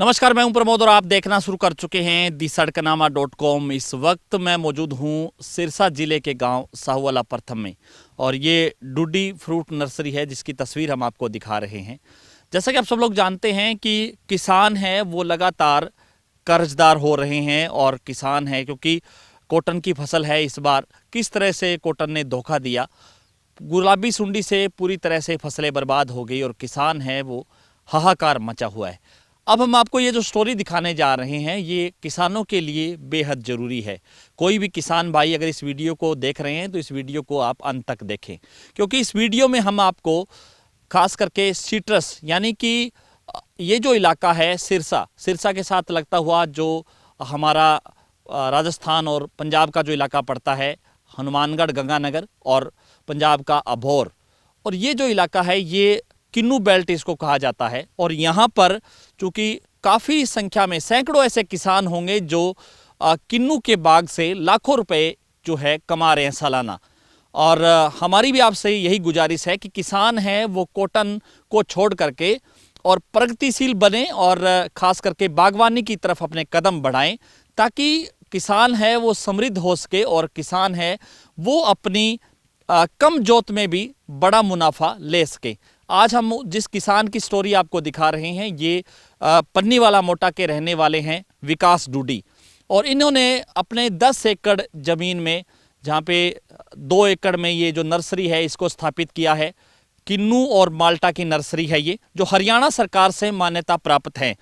नमस्कार, मैं हूं प्रमोद और आप देखना शुरू कर चुके हैं दी सड़कनामा.com। इस वक्त मैं मौजूद हूं सिरसा जिले के गांव साहूवाला प्रथम में और ये डूडी फ्रूट नर्सरी है जिसकी तस्वीर हम आपको दिखा रहे हैं। जैसा कि आप सब लोग जानते हैं कि किसान है वो लगातार कर्जदार हो रहे हैं और किसान है क्योंकि कॉटन की फसल है। इस बार किस तरह से कॉटन ने धोखा दिया, गुलाबी सुंडी से पूरी तरह से फसलें बर्बाद हो गई और किसान है वो हाहाकार मचा हुआ है। अब हम आपको ये जो स्टोरी दिखाने जा रहे हैं ये किसानों के लिए बेहद ज़रूरी है। कोई भी किसान भाई अगर इस वीडियो को देख रहे हैं तो इस वीडियो को आप अंत तक देखें, क्योंकि इस वीडियो में हम आपको खास करके सिट्रस यानी कि ये जो इलाका है सिरसा के साथ लगता हुआ जो हमारा राजस्थान और पंजाब का जो इलाका पड़ता है, हनुमानगढ़, गंगानगर और पंजाब का अबोहर, और ये जो इलाका है ये किन्नू बेल्ट इसको कहा जाता है। और यहाँ पर चूँकि काफ़ी संख्या में सैकड़ों ऐसे किसान होंगे जो किन्नू के बाग से लाखों रुपए जो है कमा रहे हैं सालाना। और हमारी भी आपसे यही गुजारिश है कि किसान है वो कॉटन को छोड़ करके और प्रगतिशील बने और ख़ास करके बागवानी की तरफ अपने कदम बढ़ाएं, ताकि किसान है वो समृद्ध हो सके और किसान है वो अपनी कम जोत में भी बड़ा मुनाफा ले सके। आज हम जिस किसान की स्टोरी आपको दिखा रहे हैं ये पन्नीवाला मोटा के रहने वाले हैं विकास डूडी, और इन्होंने अपने 10 एकड़ ज़मीन में, जहाँ पे 2 एकड़ में ये जो नर्सरी है इसको स्थापित किया है। किन्नू और माल्टा की नर्सरी है ये, जो हरियाणा सरकार से मान्यता प्राप्त है।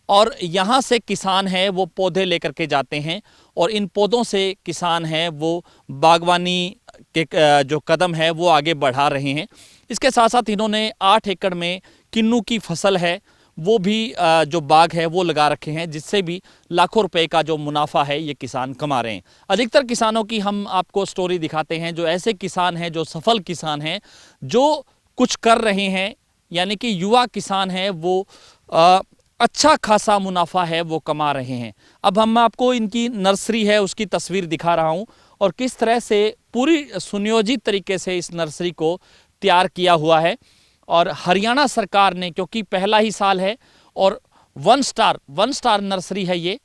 और यहाँ से किसान है वो पौधे लेकर के जाते हैं और इन पौधों से किसान है वो बागवानी के जो कदम है वो आगे बढ़ा रहे हैं। इसके साथ साथ इन्होंने 8 एकड़ में किन्नू की फसल है वो भी जो बाग है वो लगा रखे हैं, जिससे भी लाखों रुपए का जो मुनाफा है ये किसान कमा रहे हैं। अधिकतर किसानों की हम आपको स्टोरी दिखाते हैं जो ऐसे किसान हैं, जो सफल किसान हैं, जो कुछ कर रहे हैं, यानी कि युवा किसान हैं वो अच्छा खासा मुनाफा है वो कमा रहे हैं। अब हम आपको इनकी नर्सरी है उसकी तस्वीर दिखा रहा हूँ और किस तरह से पूरी सुनियोजित तरीके से इस नर्सरी को तैयार किया हुआ है। और हरियाणा सरकार ने, क्योंकि पहला ही साल है और वन स्टार नर्सरी है ये,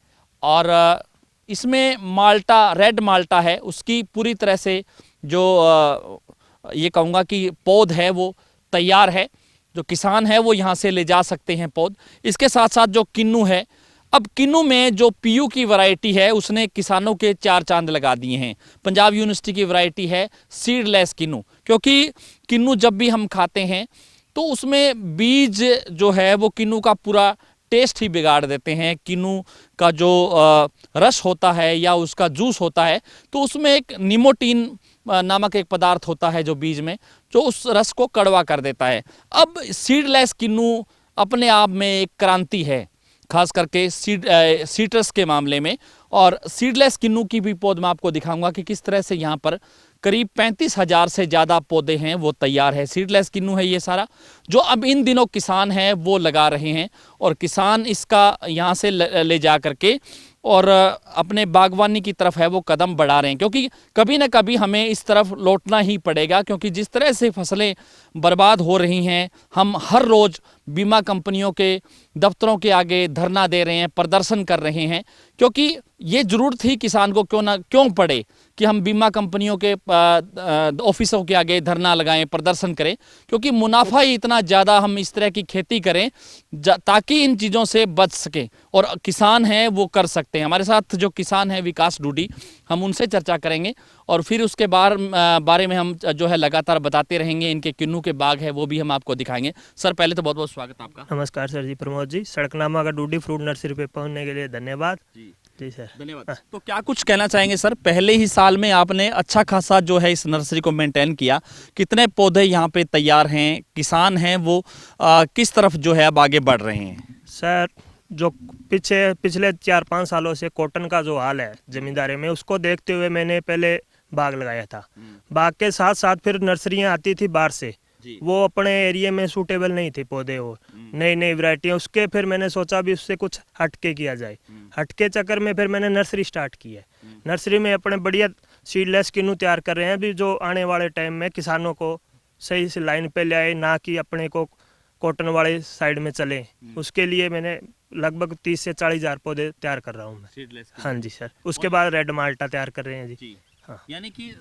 और इसमें माल्टा, रेड माल्टा है उसकी पूरी तरह से जो ये कहूँगा कि पौध है वो तैयार है। जो किसान है वो यहाँ से ले जा सकते हैं पौध। इसके साथ साथ जो किन्नू है, अब किन्नू में जो पीयू की वैरायटी है उसने किसानों के 4 चांद लगा दिए हैं। पंजाब यूनिवर्सिटी की वैरायटी है सीडलेस किन्नू, क्योंकि किन्नू जब भी हम खाते हैं तो उसमें बीज जो है वो किन्नू का पूरा टेस्ट ही बिगाड़ देते हैं। किन्नू का जो रस होता है या उसका जूस होता है तो उसमें एक निमोटीन नामक एक पदार्थ होता है जो बीज में, जो उस रस को कड़वा कर देता है। अब सीडलेस किन्नू अपने आप में एक क्रांति है, खास करके सीट्रस के मामले में। और सीडलेस किन्नू की भी पौध मैं आपको दिखाऊंगा कि किस तरह से यहाँ पर करीब 35,000 से ज़्यादा पौधे हैं वो तैयार है। सीडलेस किन्नू है ये सारा, जो अब इन दिनों किसान हैं वो लगा रहे हैं और किसान इसका यहाँ से ले जा करके और अपने बागवानी की तरफ है वो कदम बढ़ा रहे हैं, क्योंकि कभी ना कभी हमें इस तरफ लौटना ही पड़ेगा। क्योंकि जिस तरह से फसलें बर्बाद हो रही हैं, हम हर रोज़ बीमा कंपनियों के दफ्तरों के आगे धरना दे रहे हैं, प्रदर्शन कर रहे हैं, क्योंकि ये ज़रूरत ही किसान को क्यों पड़े कि हम बीमा कंपनियों के ऑफिसों के आगे धरना लगाएं, प्रदर्शन करें, क्योंकि मुनाफा ही इतना ज़्यादा, हम इस तरह की खेती करें ताकि इन चीज़ों से बच सके और किसान हैं वो कर सकते हैं। हमारे साथ जो किसान है विकास डूडी, हम उनसे चर्चा करेंगे और फिर उसके बारे में हम जो है लगातार बताते रहेंगे। इनके किन्नू के बाग है वो भी हम आपको दिखाएंगे। सर पहले तो बहुत बहुत स्वागत आपका। नमस्कार सर जी, प्रमोद जी, सड़कनामा का डूडी फ्रूट नर्सरी पे पहुंचने के लिए धन्यवाद जी सर। धन्यवाद। तो क्या कुछ कहना चाहेंगे सर, पहले ही साल में आपने अच्छा खासा जो है इस नर्सरी को मेंटेन किया, कितने पौधे यहाँ पे तैयार हैं, किसान हैं वो किस तरफ जो है अब आगे बढ़ रहे हैं? सर जो पिछले 4-5 सालों से कॉटन का जो हाल है जमींदारी में, उसको देखते हुए मैंने पहले बाग लगाया था। बाग के साथ साथ फिर नर्सरियाँ आती थी बाहर से, वो अपने एरिया में सूटेबल नहीं थे पौधे, वो नई नई वैरायटियाँ, उसके फिर मैंने सोचा भी उससे कुछ हटके किया जाए। हटके चक्कर में फिर मैंने नर्सरी स्टार्ट की है। नर्सरी में अपने बढ़िया सीडलेस किन्नू तैयार कर रहे हैं अभी, जो आने वाले टाइम में किसानों को सही से लाइन पे ले आए, ना कि अपने को कॉटन वाले साइड में चले, उसके लिए मैंने लगभग 30 से 40 हज़ार पौधे तैयार कर रहा हूँ मैं। सीडलेस के हाँ जी सर। उसके बाद रेड माल्टा तैयार कर रहे हैं जी। जी। हाँ। यानी कि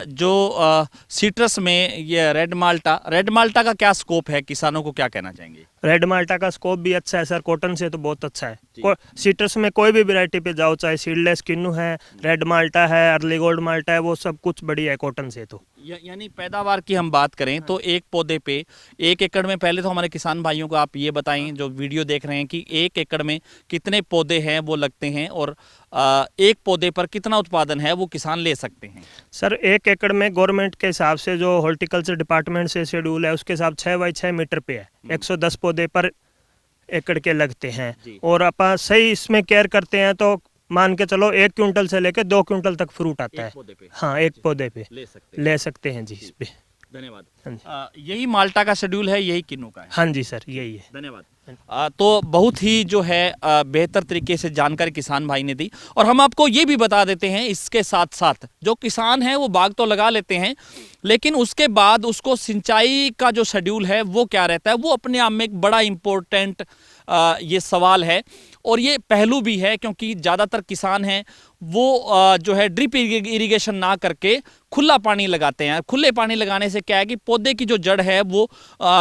जो सिट्रस में ये रेड माल्टा का क्या स्कोप है, किसानों को क्या कहना चाहेंगे? रेड माल्टा का स्कोप भी अच्छा है सर, कॉटन से तो बहुत अच्छा है। जी। सीट्रस में कोई भी वैरायटी पे जाओ, चाहे सीडलेस किन्नू है, रेड माल्टा है, अर्ली गोल्ड माल्टा है, वो सब कुछ बढ़िया है कॉटन से तो। यानी पैदावार की हम बात करें तो एक पौधे पे 1 एकड़ में, पहले तो हमारे किसान भाइयों को आप ये बताएं जो वीडियो देख रहे हैं कि 1 एकड़ में कितने पौधे हैं वो लगते हैं, और एक पौधे पर कितना उत्पादन है वो किसान ले सकते हैं? सर 1 एकड़ में गवर्नमेंट के हिसाब से जो हॉर्टिकल्चर डिपार्टमेंट से शेड्यूल है उसके हिसाब 6 बाई 6 मीटर पे है, 110 पौधे पर एकड़ के लगते हैं। जी। और अपन सही इसमें केयर करते हैं तो मान के चलो 1 क्विंटल से लेकर 2 क्विंटल तक फ्रूट आता है। पौधे पे हाँ, एक पौधे पे ले सकते हैं जी इस पे। धन्यवाद। हाँ जी। यही माल्टा का शेड्यूल है, यही किन्नू का है? हाँ जी सर, यही है। धन्यवाद। तो बहुत ही जो है बेहतर तरीके से जानकारी किसान भाई ने दी, और हम आपको ये भी बता देते हैं इसके साथ साथ जो किसान है वो बाग तो लगा लेते हैं, लेकिन उसके बाद उसको सिंचाई का जो शेड्यूल है वो क्या रहता है, वो अपने आप में एक बड़ा इम्पोर्टेंट ये सवाल है, और ये पहलू भी है क्योंकि ज़्यादातर किसान हैं वो जो है ड्रिप इरिगेशन ना करके खुला पानी लगाते हैं। खुले पानी लगाने से क्या है कि पौधे की जो जड़ है वो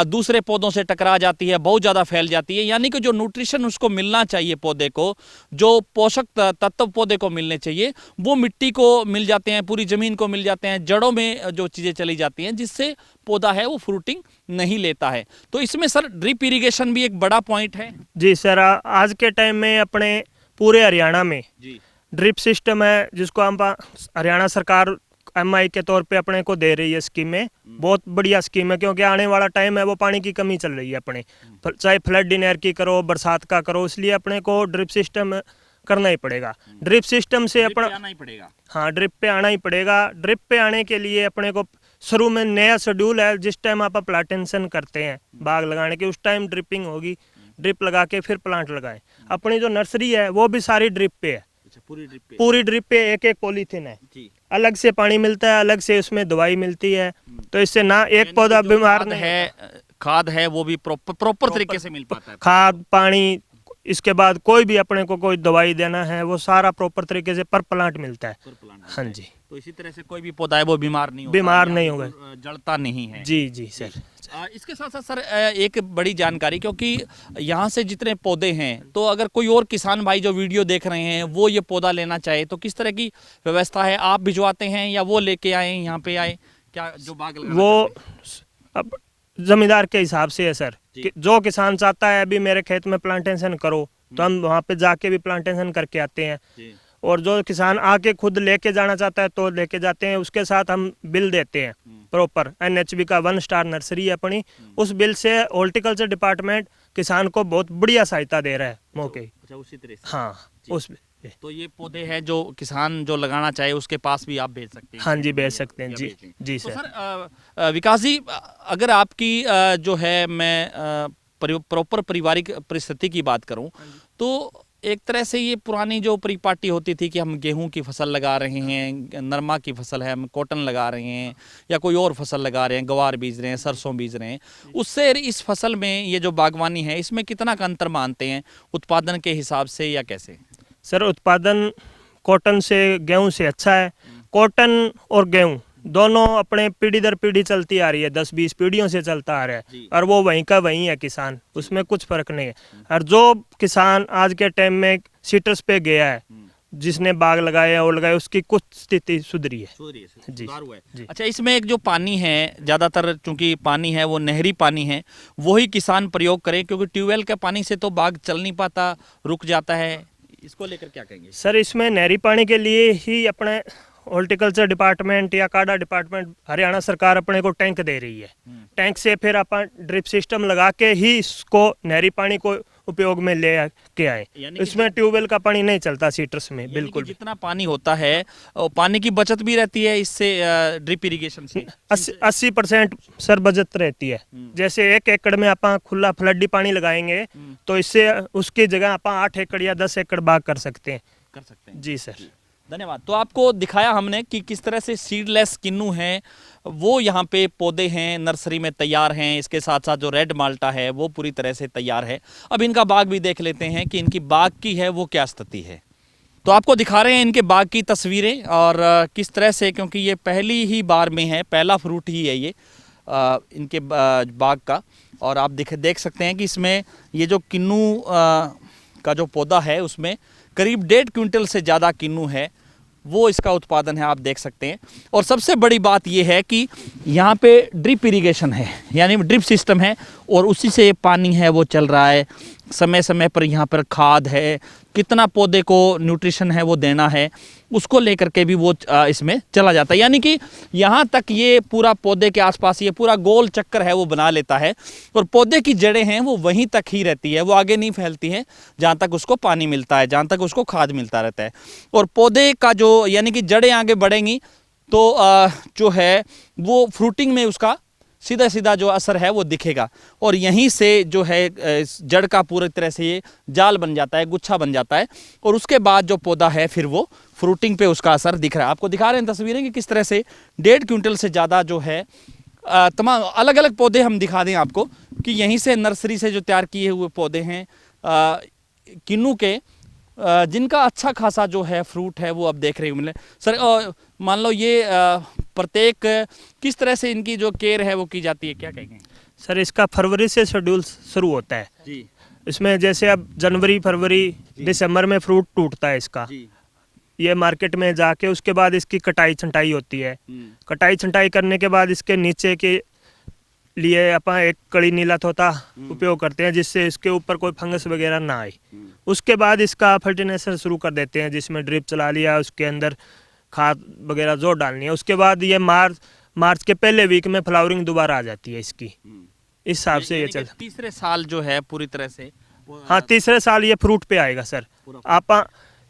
दूसरे पौधों से टकरा जाती है, बहुत ज़्यादा फैल जाती है, यानी कि जो न्यूट्रिशन उसको मिलना चाहिए पौधे को, जो पोषक तत्व पौधे को मिलने चाहिए, वो मिट्टी को मिल जाते हैं, पूरी ज़मीन को मिल जाते हैं, जड़ों में जो चीज़ें चली जाती हैं जिससे पौधा है वो फ्रूटिंग नहीं लेता है। तो इसमें सर ड्रिप इरिगेशन भी एक बड़ा पॉइंट है। जी सर, आज के टाइम में अपने पूरे हरियाणा में जी। ड्रिप सिस्टम है जिसको हम हरियाणा सरकार MI के तौर पे अपने को दे रही है स्कीमें। बहुत बढ़िया स्कीम है क्योंकि आने वाला टाइम है वो पानी की कमी चल रही है अपने, चाहे फ्लड इन एयर की करो, बरसात का करो, इसलिए अपने को ड्रिप सिस्टम करना ही पड़ेगा। ड्रिप सिस्टम से अपना आना ही पड़ेगा। हाँ, ड्रिप पे आना ही पड़ेगा। ड्रिप पे आने के लिए अपने को शुरू में नया शेड्यूल है, जिस टाइम आप प्लांटेशन करते हैं बाग लगाने के, उस टाइम ड्रिपिंग होगी, ड्रिप लगा के फिर प्लांट लगाएं। अपनी जो नर्सरी है वो भी सारी ड्रिप पे है। अच्छा, पूरी ड्रिप पे एक एक पॉलीथीन है जी। अलग से पानी मिलता है, अलग से उसमें दवाई मिलती है, तो इससे ना एक पौधा बीमार नहीं है, खाद है वो भी प्रॉपर तरीके से मिल पाता है। खाद पानी, इसके बाद कोई भी अपने को कोई दवाई देना है वो सारा प्रॉपर तरीके से पर प्लांट मिलता है। हाँ जी। तो इसी तरह से कोई भी पौधा है वो बीमार नहीं होगा, जड़ता नहीं है। जी जी सर। इसके साथ साथ सर एक बड़ी जानकारी, क्योंकि यहाँ से जितने पौधे हैं, तो अगर कोई और किसान भाई जो वीडियो देख रहे हैं वो ये पौधा लेना चाहे तो किस तरह की व्यवस्था है? आप भिजवाते हैं या वो लेके आए यहाँ पे आए, क्या जो बाग लगाना वो अब जमींदार के हिसाब से है सर कि जो किसान चाहता है अभी मेरे खेत में प्लांटेशन करो तो हम वहाँ पे जाके भी प्लांटेशन करके आते हैं, और जो किसान आके खुद लेके जाना चाहता है तो लेके जाते हैं। उसके साथ हम बिल देते हैं प्रॉपर, NHB का 1 स्टार नर्सरी है अपनी, उस बिल से हॉर्टिकल्चर डिपार्टमेंट किसान को बहुत बढ़िया सहायता दे रहा है मौके। अच्छा, उसी तरह से। हाँ, उस तो ये पौधे हैं जो किसान जो लगाना चाहे उसके पास भी आप भेज सकते हैं? हाँ जी, भेज सकते हैं जी। जी तो सर विकास जी, अगर आपकी जो है मैं प्रॉपर पारिवारिक परिस्थिति की बात करूं तो एक तरह से ये पुरानी जो परिपाटी होती थी कि हम गेहूं की फसल लगा रहे हैं, नरमा की फसल है, हम कॉटन लगा रहे हैं, या कोई और फसल लगा रहे हैं, ग्वार बीज रहे हैं, सरसों बीज रहे हैं, उससे इस फसल में ये जो बागवानी है इसमें कितना का अंतर मानते हैं उत्पादन के हिसाब से, या कैसे? सर उत्पादन कॉटन से गेहूं से अच्छा है। कॉटन और गेहूं दोनों अपने पीढ़ी दर पीढ़ी चलती आ रही है, 10-20 पीढ़ियों से चलता आ रहा है, और वो वहीं का वहीं है किसान, उसमें कुछ फर्क नहीं है। और जो किसान आज के टाइम में सिट्रस पे गया है, जिसने बाग लगाया और लगाया, उसकी कुछ स्थिति सुधरी है जी। जी। अच्छा, इसमें एक जो पानी है, ज़्यादातर चूंकि पानी है वो नहरी पानी है, वही किसान प्रयोग करें, क्योंकि ट्यूबवेल के पानी से तो बाग चल नहीं पाता, रुक जाता है, इसको लेकर क्या कहेंगे? सर इसमें नहरी पानी के लिए ही अपने हॉर्टिकल्चर डिपार्टमेंट या काडा डिपार्टमेंट हरियाणा सरकार अपने को टैंक दे रही है। टैंक से फिर अपन ड्रिप सिस्टम लगा के ही इसको नहरी पानी को उपयोग में ले के आए। इसमें ट्यूबवेल का पानी नहीं चलता सिट्रस में बिल्कुल। जितना पानी होता है पानी की बचत भी रहती है इससे, ड्रिप इरिगेशन से 80% सर बचत रहती है। जैसे 1 एकड़ में आप खुला फ्लडी पानी लगाएंगे तो इससे उसकी जगह आप 8 एकड़ या 10 एकड़ बाग कर सकते हैं। जी सर। धन्यवाद। तो आपको दिखाया हमने कि किस तरह से सीडलेस किन्नू हैं वो यहाँ पे पौधे हैं नर्सरी में तैयार हैं। इसके साथ साथ जो रेड माल्टा है वो पूरी तरह से तैयार है। अब इनका बाग भी देख लेते हैं कि इनकी बाग की है वो क्या स्थिति है। तो आपको दिखा रहे हैं इनके बाग की तस्वीरें और किस तरह से, क्योंकि ये पहली ही बार में है, पहला फ्रूट ही है ये इनके बाग का। और आप देख सकते हैं कि इसमें ये जो किन्नू का जो पौधा है उसमें करीब 1.5 क्विंटल से ज़्यादा किन्नू है, वो इसका उत्पादन है, आप देख सकते हैं। और सबसे बड़ी बात ये है कि यहाँ पे ड्रिप इरिगेशन है, यानी ड्रिप सिस्टम है और उसी से पानी है वो चल रहा है। समय समय पर यहाँ पर खाद है, कितना पौधे को न्यूट्रिशन है वो देना है, उसको लेकर के भी वो इसमें चला जाता है। यानी कि यहाँ तक ये पूरा पौधे के आसपास ये पूरा गोल चक्कर है वो बना लेता है और पौधे की जड़ें हैं वो वहीं तक ही रहती है, वो आगे नहीं फैलती हैं जहाँ तक उसको पानी मिलता है, जहाँ तक उसको खाद मिलता रहता है। और पौधे का जो यानी कि जड़ें आगे बढ़ेंगी तो जो है वो फ्रूटिंग में उसका सीधा सीधा जो असर है वो दिखेगा और यहीं से जो है जड़ का पूरी तरह से ये जाल बन जाता है, गुच्छा बन जाता है और उसके बाद जो पौधा है फिर वो फ्रूटिंग पे उसका असर दिख रहा है। आपको दिखा रहे हैं तस्वीरें कि किस तरह से 1.5 क्विंटल से ज़्यादा जो है तमाम अलग अलग पौधे हम दिखा दें आपको कि यहीं से नर्सरी से जो तैयार किए हुए पौधे हैं किन्नू के, जिनका अच्छा खासा जो है फ्रूट है वो अब देख रहे हो मिले। सर मान लो ये प्रत्येक किस तरह से इनकी जो केयर है वो की जाती है, क्या कहेंगे? सर इसका फरवरी से शेड्यूल शुरू होता है जी। इसमें, जैसे अब जनवरी फरवरी दिसंबर में फ्रूट टूटता है इसका जी। ये मार्केट में जाके उसके बाद इसकी कटाई छंटाई होती है। कटाई छंटाई करने के बाद इसके नीचे के लिए अपन एक कड़ी नीला तोता उपयोग करते हैं जिससे इसके ऊपर कोई फंगस वगैरह ना आए। उसके बाद इसका फर्टिलाइजेशन शुरू कर देते हैं जिसमें ड्रिप चला लिया, उसके अंदर खाद वगैरह जो डालनी है। उसके बाद ये मार्च के पहले वीक में फ्लावरिंग दोबारा आ जाती है इसकी। इस हिसाब से ये चल तीसरे साल जो है पूरी तरह से हाँ तीसरे साल ये फ्रूट पे आएगा सर। आप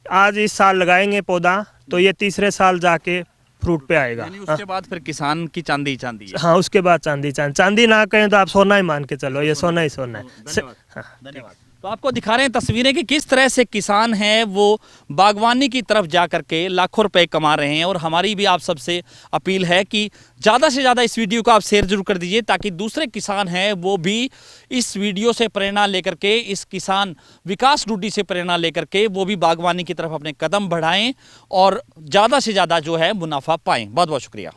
आज इस साल लगाएंगे पौधा तो ये तीसरे साल जाके फ्रूट पे आएगा। यानी उसके बाद फिर किसान की चांदी चांदी है। हाँ उसके बाद चांदी ना कहें तो आप सोना ही मान के चलो, ये सोना ही सोना है। धन्यवाद। तो आपको दिखा रहे हैं तस्वीरें कि किस तरह से किसान हैं वो बागवानी की तरफ जा करके लाखों रुपए कमा रहे हैं। और हमारी भी आप सबसे अपील है कि ज़्यादा से ज़्यादा इस वीडियो को आप शेयर जरूर कर दीजिए ताकि दूसरे किसान हैं वो भी इस वीडियो से प्रेरणा लेकर के, इस किसान विकास डूडी से प्रेरणा लेकर के वो भी बागवानी की तरफ अपने कदम बढ़ाएं और ज़्यादा से ज़्यादा जो है मुनाफा पाएं। बहुत बहुत शुक्रिया।